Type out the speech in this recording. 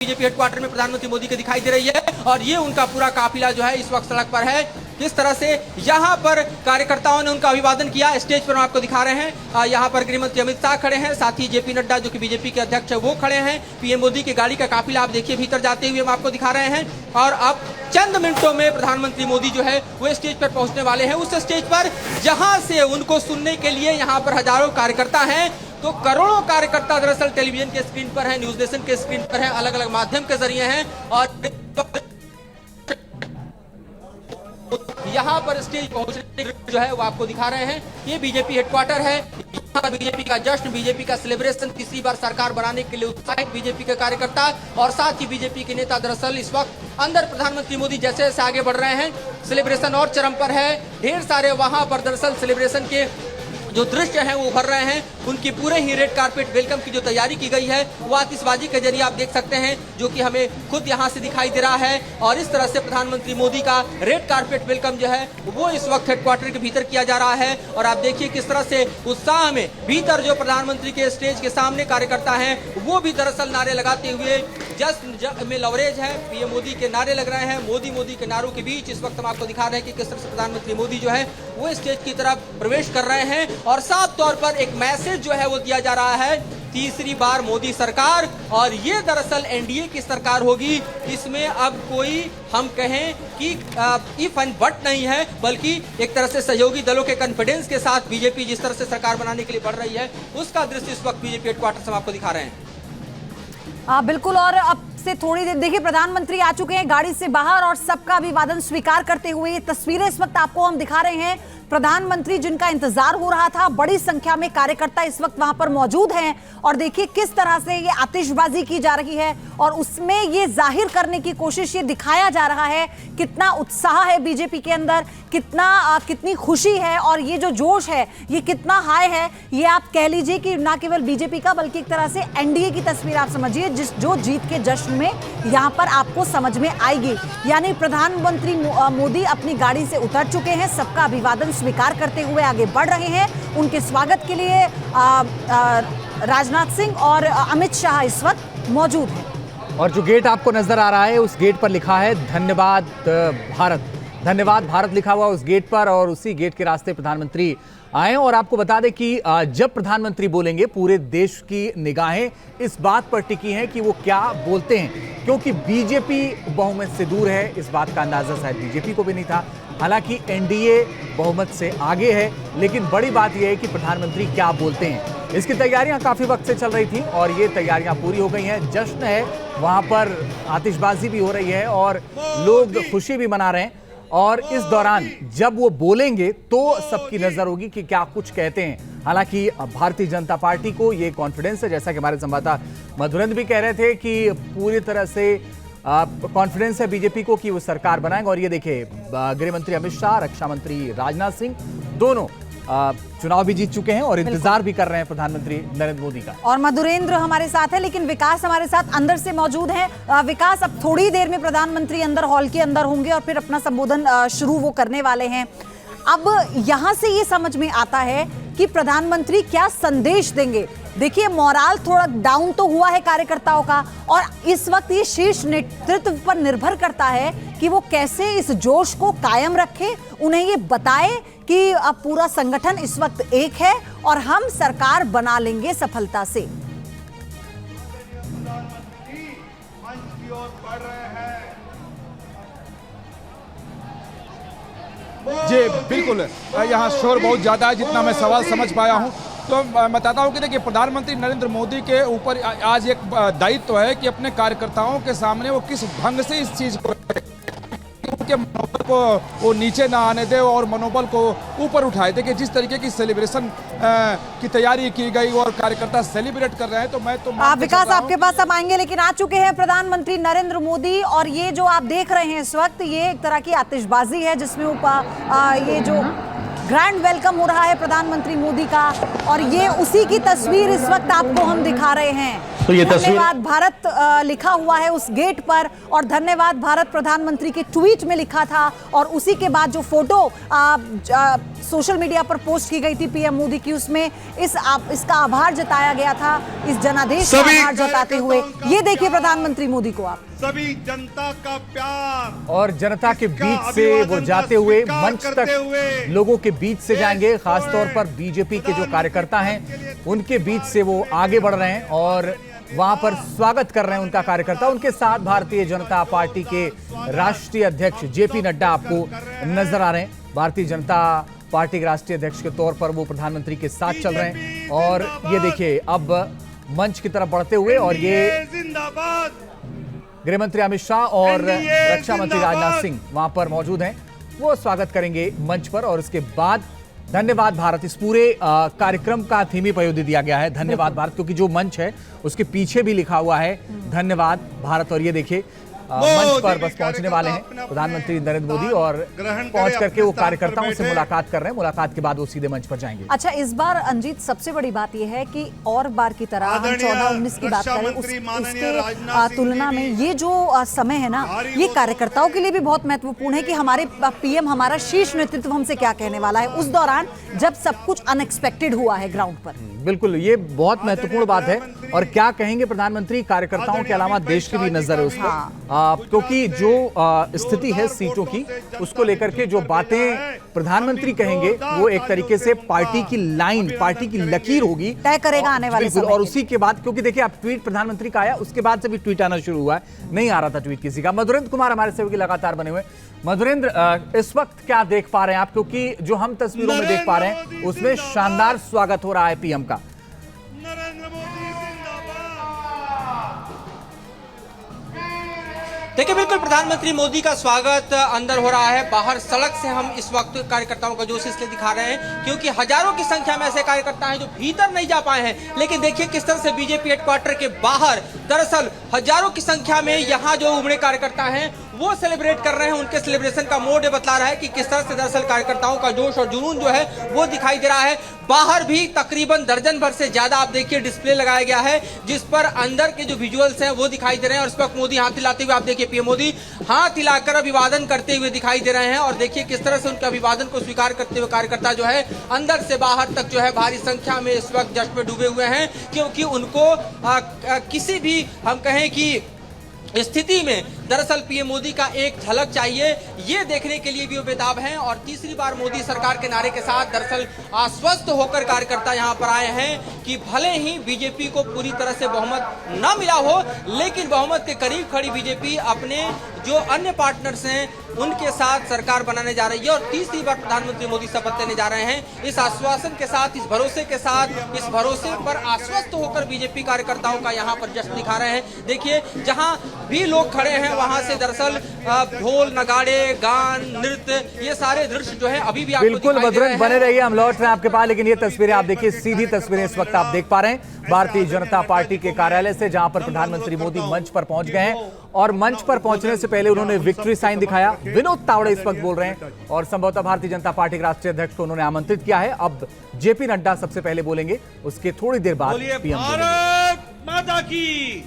BJP headquarter में प्रधानमंत्री मोदी के दिखाई दे रही है और ये उनका पूरा काफिला जो है इस वक्त सड़क पर है। किस तरह से यहाँ पर कार्यकर्ताओं ने उनका अभिवादन किया, स्टेज पर हम आपको दिखा रहे हैं। यहाँ पर गृहमंत्री अमित शाह खड़े हैं, साथ ही जेपी नड्डा जो कि बीजेपी के अध्यक्ष है वो खड़े हैं। पीएम मोदी की गाड़ी का काफिला आप देखिए भीतर जाते हुए हम आपको दिखा रहे हैं। और अब चंद मिनटों में प्रधानमंत्री मोदी जो है वो स्टेज पर पहुंचने वाले हैं, उस स्टेज पर जहां से उनको सुनने के लिए यहाँ पर हजारों कार्यकर्ता हैं। तो करोड़ों कार्यकर्ता दरअसल टेलीविजन के स्क्रीन पर है, न्यूज नेशन के स्क्रीन पर है, अलग अलग माध्यम के जरिए हैं। और यहाँ पर स्टेज पहुंचने जो है वो आपको दिखा रहे हैं। ये बीजेपी हेडक्वार्टर है, यहाँ बीजेपी का जश्न, बीजेपी का सेलिब्रेशन, तीसरी बार सरकार बनाने के लिए उत्साहित बीजेपी के कार्यकर्ता और साथ ही बीजेपी के नेता दरअसल इस वक्त अंदर प्रधानमंत्री मोदी जैसे जैसे आगे बढ़ रहे हैं, सेलिब्रेशन और चरम पर है। ढेर सारे वहां पर दरअसल सेलिब्रेशन के जो दृश्य हैं वो उभर रहे हैं। उनकी पूरे ही रेड कारपेट वेलकम की जो तैयारी की गई है वो आतिशबाजी के जरिए आप देख सकते हैं, जो कि हमें खुद यहाँ से दिखाई दे रहा है। और इस तरह से प्रधानमंत्री मोदी का रेड कारपेट वेलकम जो है वो इस वक्त हेडक्वार्टर के भीतर किया जा रहा है। और आप देखिए किस तरह से उत्साह में भीतर जो प्रधानमंत्री के स्टेज के सामने कार्यकर्ता हैं वो भी दरअसल नारे लगाते हुए जश्न में लवरेज है। पीएम मोदी के नारे लग रहे हैं, मोदी मोदी के नारों के बीच इस वक्त हम आपको दिखा रहे हैं कि किस तरह से प्रधानमंत्री मोदी जो है वो स्टेज की तरफ प्रवेश कर रहे हैं। और साफ तौर पर एक मैसेज जो है वो दिया जा रहा है, तीसरी बार मोदी सरकार। और ये दरअसल एनडीए की सरकार होगी, इसमें अब कोई हम कहें कि इफ एंड बट नहीं है, बल्कि एक तरह से सहयोगी दलों के कॉन्फिडेंस के साथ बीजेपी जिस तरह से सरकार बनाने के लिए बढ़ रही है उसका दृश्य इस वक्त बीजेपी हेडक्वार्टर से हम आपको दिखा रहे हैं। बिल्कुल। और अब से थोड़ी देर देखिए प्रधानमंत्री आ चुके हैं गाड़ी से बाहर और सबका अभिवादन स्वीकार करते हुए। ये तस्वीरें इस वक्त आपको हम दिखा रहे हैं, प्रधानमंत्री जिनका इंतजार हो रहा था। बड़ी संख्या में कार्यकर्ता इस वक्त वहां पर मौजूद हैं और देखिए किस तरह से ये आतिशबाजी की जा रही है और उसमें ये जाहिर करने की कोशिश, ये दिखाया जा रहा है कितना उत्साह है बीजेपी के अंदर, कितनी खुशी है और ये जो जोश है ये कितना हाई है। ये आप कह लीजिए कि ना केवल बीजेपी का बल्कि एक तरह से एनडीए की तस्वीर आप समझिए, जो जीत के जश्न में यहाँ पर आपको समझ में आएगी। यानी प्रधानमंत्री मोदी अपनी गाड़ी से उतर चुके हैं, सबका अभिवादन स्वीकार करते हुए आगे बढ़ रहे हैं। उनके स्वागत के लिए राजनाथ सिंह और अमित शाह इस वक्त मौजूद हैं। और जो गेट आपको नजर आ रहा है उस गेट पर लिखा है धन्यवाद भारत, धन्यवाद भारत लिखा हुआ उस गेट पर। और उसी गेट के रास्ते प्रधानमंत्री आए। और आपको बता दें कि जब प्रधानमंत्री बोलेंगे पूरे देश की निगाहें इस बात पर टिकी हैं कि वो क्या बोलते हैं, क्योंकि बीजेपी बहुमत से दूर है। इस बात का अंदाजा शायद बीजेपी को भी नहीं था। हालांकि एनडीए बहुमत से आगे है, लेकिन बड़ी बात यह है कि प्रधानमंत्री क्या बोलते हैं। इसकी तैयारियां काफी वक्त से चल रही थी और ये तैयारियां पूरी हो गई हैं। जश्न है, वहां पर आतिशबाजी भी हो रही है और लोग खुशी भी मना रहे हैं। और इस दौरान जब वो बोलेंगे तो सबकी नजर होगी कि क्या कुछ कहते हैं। हालांकि भारतीय जनता पार्टी को ये कॉन्फिडेंस है, जैसा कि हमारे संवाददाता मधुरेंद्र भी कह रहे थे कि पूरी तरह से कॉन्फिडेंस है बीजेपी को कि वो सरकार बनाएंगे। और ये देखिए गृह मंत्री अमित शाह, रक्षा मंत्री राजनाथ सिंह दोनों चुनाव भी जीत चुके हैं और इंतजार भी कर रहे हैं प्रधानमंत्री नरेंद्र मोदी का। और मधुरेंद्र हमारे साथ है, लेकिन विकास हमारे साथ अंदर से मौजूद है। विकास, अब थोड़ी देर में प्रधानमंत्री अंदर हॉल के अंदर होंगे और फिर अपना संबोधन शुरू वो करने वाले हैं। अब यहां से ये समझ में आता है कि प्रधानमंत्री क्या संदेश देंगे। देखिए मोराल थोड़ा डाउन तो हुआ है कार्यकर्ताओं का और इस वक्त ये शीर्ष नेतृत्व पर निर्भर करता है कि वो कैसे इस जोश को कायम रखे। उन्हें ये बताए कि अब पूरा संगठन इस वक्त एक है और हम सरकार बना लेंगे सफलता से। जी बिल्कुल, यहाँ शोर बहुत ज़्यादा है जितना मैं सवाल समझ पाया हूँ। तो मैं बताता हूँ कि देखिए प्रधानमंत्री नरेंद्र मोदी के ऊपर आज एक दायित्व है कि अपने कार्यकर्ताओं के सामने वो किस ढंग से इस चीज़ को, उनके मनोबल को वो नीचे ना आने दे और मनोबल को ऊपर उठाए। देखिए जिस तरीके की सेलिब्रेशन की तैयारी की गई और कार्यकर्ता सेलिब्रेट कर रहे हैं, तो मैं तो विकास आपके पास हम आएंगे, लेकिन आ चुके हैं प्रधानमंत्री नरेंद्र मोदी और ये जो आप देख रहे हैं इस वक्त ये एक तरह की आतिशबाजी है जिसमें ये जो ग्रैंड वेलकम हो रहा है प्रधानमंत्री मोदी का, और ये उसी की तस्वीर इस वक्त आपको हम दिखा रहे हैं। तो ये तस्वीर धन्यवाद भारत लिखा हुआ है उस गेट पर, और धन्यवाद भारत प्रधानमंत्री के ट्वीट में लिखा था, और उसी के बाद जो फोटो सोशल मीडिया पर पोस्ट की गई थी पीएम मोदी की, उसमें इसका आभार जताया गया था, इस जनादेश का आभार जताते हुए। ये देखिए प्रधानमंत्री मोदी को आप, सभी जनता का प्यार, और जनता के बीच से वो जाते हुए मंच तक लोगों के बीच से जाएंगे। खासतौर पर बीजेपी के जो कार्यकर्ता हैं उनके बीच से वो आगे बढ़ रहे हैं और वहां पर स्वागत कर रहे हैं उनका कार्यकर्ता। उनके साथ भारतीय जनता पार्टी के राष्ट्रीय अध्यक्ष जेपी नड्डा आपको नजर आ रहे हैं। भारतीय जनता पार्टी के राष्ट्रीय अध्यक्ष के तौर पर वो प्रधानमंत्री के साथ चल रहे हैं, और ये देखिए अब मंच की तरफ बढ़ते हुए, और ये गृह मंत्री अमित शाह और रक्षा मंत्री राजनाथ सिंह वहां पर मौजूद हैं। वो स्वागत करेंगे मंच पर, और इसके बाद धन्यवाद भारत, इस पूरे कार्यक्रम का थीम ही प्रयोजित दिया गया है धन्यवाद भारत, क्योंकि जो मंच है उसके पीछे भी लिखा हुआ है धन्यवाद भारत। और ये देखिए मंच पर बस पहुंचने वाले हैं प्रधानमंत्री नरेंद्र मोदी, और पहुंच करके वो कार्यकर्ताओं से मुलाकात कर रहे हैं। मुलाकात के बाद वो सीधे मंच पर जाएंगे। अच्छा, इस बार अंजीत सबसे बड़ी बात यह है कि और बार की तरह हम 14-19 की बात करें, उसके तुलना में ये जो समय है ना, ये कार्यकर्ताओं के लिए भी बहुत महत्वपूर्ण है कि हमारे पीएम, हमारा शीर्ष नेतृत्व हमसे क्या कहने वाला है उस दौरान, जब सब कुछ अनएक्सपेक्टेड हुआ है ग्राउंड पर। बिल्कुल, ये बहुत महत्वपूर्ण बात है। और क्या कहेंगे प्रधानमंत्री, कार्यकर्ताओं के अलावा देश की भी नजर है उस पर, क्योंकि जो स्थिति है सीटों की, उसको लेकर के जो बातें प्रधानमंत्री कहेंगे वो एक तरीके से पार्टी की लाइन, पार्टी की लकीर होगी, तय करेगा आने वाले समय। और उसी के बाद, क्योंकि देखिए आप ट्वीट प्रधानमंत्री का आया, उसके बाद से भी ट्वीट आना शुरू हुआ है, नहीं आ रहा था ट्वीट किसी का। मधुरेंद्र कुमार हमारे सहयोगी लगातार बने हुए। मधुरेंद्र, इस वक्त क्या देख पा रहे हैं आप, क्योंकि जो हम तस्वीरों में देख पा रहे हैं उसमें शानदार स्वागत हो रहा है पीएम का। देखिए, बिल्कुल प्रधानमंत्री मोदी का स्वागत अंदर हो रहा है। बाहर सड़क से हम इस वक्त कार्यकर्ताओं का जोश इसलिए दिखा रहे हैं क्योंकि हजारों की संख्या में ऐसे कार्यकर्ता हैं जो भीतर नहीं जा पाए हैं, लेकिन देखिए किस तरह से बीजेपी हेडक्वार्टर के बाहर दरअसल हजारों की संख्या में यहाँ जो उमड़े कार्यकर्ता हैं वो सेलिब्रेट कर रहे हैं। उनके सेलिब्रेशन का मोड बतला रहा है कि किस तरह से दरअसल कार्यकर्ताओं का जोश और जुनून जो है वो दिखाई दे रहा है। बाहर भी तकरीबन दर्जन भर से ज्यादा आप देखिए डिस्प्ले लगाया गया है, जिस पर अंदर के जो विजुअल्स हैं वो दिखाई दे रहे हैं। और इस वक्त मोदी हाथ हिलाते हुए आप देखिए, पीएम मोदी हाथ हिलाकर अभिवादन करते हुए दिखाई दे रहे हैं, और देखिए किस तरह से उनके अभिवादन को स्वीकार करते हुए कार्यकर्ता जो है अंदर से बाहर तक जो है भारी संख्या में इस वक्त जश्न में डूबे हुए हैं, क्योंकि उनको किसी भी हम कहें कि स्थिति में दरअसल पीएम मोदी का एक झलक चाहिए, ये देखने के लिए भी वो बेताब हैं। और तीसरी बार मोदी सरकार के नारे के साथ दरअसल आश्वस्त होकर कार्यकर्ता यहाँ पर आए हैं कि भले ही बीजेपी को पूरी तरह से बहुमत न मिला हो, लेकिन बहुमत के करीब खड़ी बीजेपी अपने जो अन्य पार्टनर्स हैं उनके साथ सरकार बनाने जा रही है। और तीसरी बार प्रधानमंत्री मोदी शपथ लेने जा रहे हैं। इस आश्वासन के साथ, इस भरोसे के साथ, इस भरोसे पर आश्वस्त होकर बीजेपी कार्यकर्ताओं का यहाँ पर जश्न दिखा रहे हैं। देखिए, जहाँ भी लोग खड़े हैं वहां से दरअसल ढोल, नगाड़े, गान, नृत्य, ये सारे दृश्य जो है अभी भी आपको बिल्कुल मधुरंग बने रहिए, हम लौट रहे हैं आपके पास। लेकिन ये तस्वीरें आप देखिए, सीधी तस्वीरें इस वक्त आप देख पा रहे हैं भारतीय जनता पार्टी के कार्यालय से, जहां पर प्रधानमंत्री मोदी मंच पर पहुंच गए हैं। और मंच पर पहुंचने से पहले उन्होंने विक्ट्री साइन दिखाया। विनोद तावड़े इस वक्त बोल रहे हैं, और संभवतः भारतीय जनता पार्टी के राष्ट्रीय अध्यक्ष को उन्होंने आमंत्रित किया है। अब जेपी नड्डा सबसे पहले बोलेंगे, उसके थोड़ी देर बाद पीएम भारत माता की